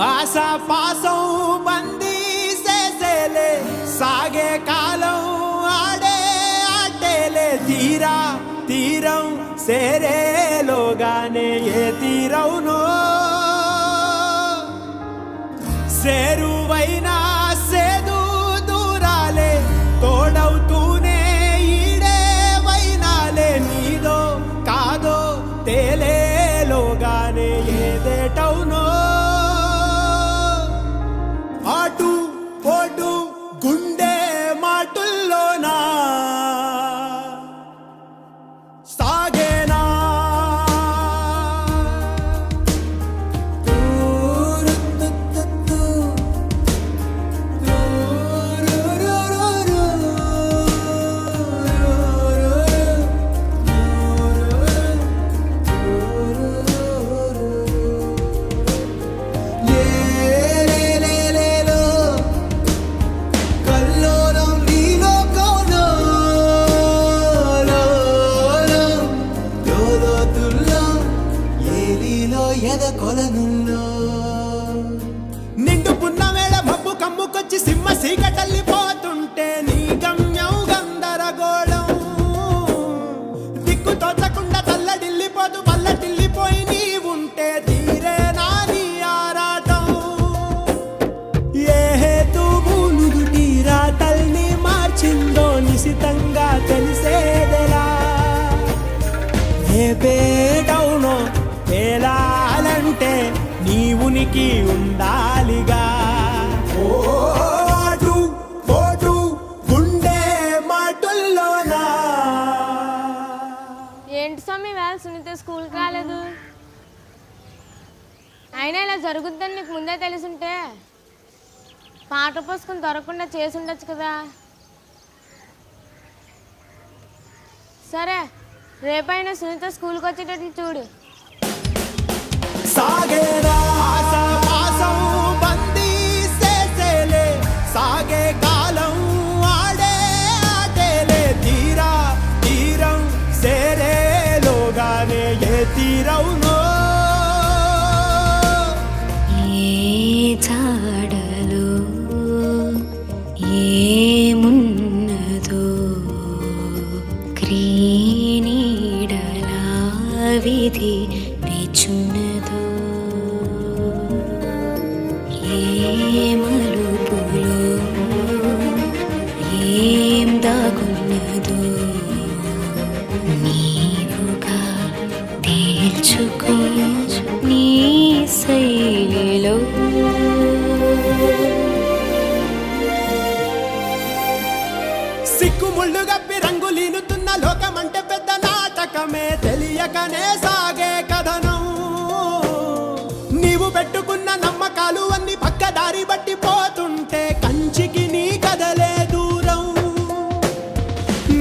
ఆశా పాసం బందీ చేసేలే సాగే కాలం ఆడే ఆటేలే తీరా తీరం సేరేలోగానే ఏ తీరవునో సేరువైనా సేదు దూరాలే తోడవుతూనే ఈడే వైనాలే నీదో కాదో తేలేలోగానే ఏదేటవునో ఆటు పోటు గుండె మాటుల్లోనా సాగేనా నిండు పున్నమేళ మబ్బు కమ్ముకొచ్చి సింహ సీకటల్లిపోతుంటే నీ గమ్యం గందరగోళం దిక్కు తోచకుండా తల్లడిల్లిపోతూ పల్లటిల్లిపోయి నీ ఉంటే తీరే నాని ఆరాటం ఏ హేతువులు రాతల్ని మార్చిందో నిశితంగా తెలిసేదెలా ఏ పేటవునో తేలాలంటే నీ ఉనికి ఉండాలిగా ఓటు పోటు గుండె మాటుల్లోనా. ఏంటి స్వామి వేళ సునీత స్కూల్కి రాలేదు? అయినా ఇలా జరుగుద్దని నీకు ముందే తెలుసుంటే పాట పుస్తకం దొరకకుండా చేసి ఉండొచ్చు కదా. సరే రేపైనా సునీత స్కూల్కి వచ్చేటట్లు చూడు. సాగేరా పాసం బందీ చేసేలే సాగే కాలం ఆడే ఆటేలే తీరా తీరం సేరేలోగానే ఏ తీరవునో ఏ జాడలో ఏమున్నదో క్రీనీడలా విధి వేచున్నదో ఏ మలుపులో ఏం దాగున్నదో నీవుగా తేల్చుకో నీ శైలిలో. సిక్కుముళ్ళు గప్పి రంగులీనుతున్న లోకమంటే పెద్ద నాటకమే తెలియకనే సాగే కథనం నీవు పెట్టుకున్న నమ్మకాలు అన్ని పక్కదారి బట్టి పోతుంటే కంచికి నీ కదలే దూరం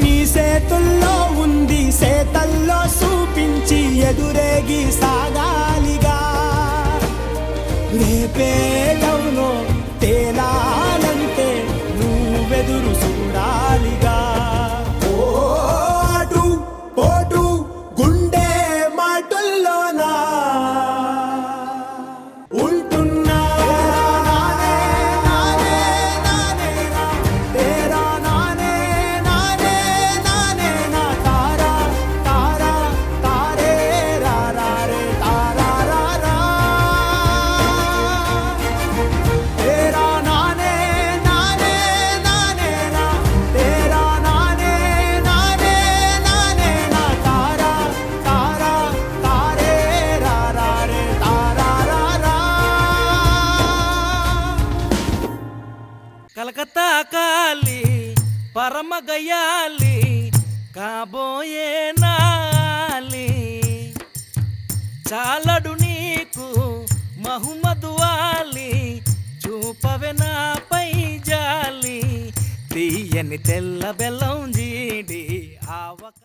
నీ చేతుల్లో ఉంది సేతల్లో చూపించి ఎదురేగి సాగాలిగా రేపేటవునో తేలాలంటే నువ్వెదురు చూడాలిగా ఓటు పోటు గుండె మాటుల్లోనా ఉంటున్నా నానే నానే నానే నా తేరా నానే నానే నానే నా తారా తారా తారే రా రా రే తారా రా రా తేరా నానే నానే నానే నా తేరా నానే నానే నానే నా తారా తారా తారే రా రా రే తారా రా రా. కలకత్తా కాలి పరమ గయాలి కాబోయే నాలి చాలడు నీకు మహమ్మదు వాలి చూపవే నాపై జాలి తీయని తెల్ల బెల్లం జీడి ఆవక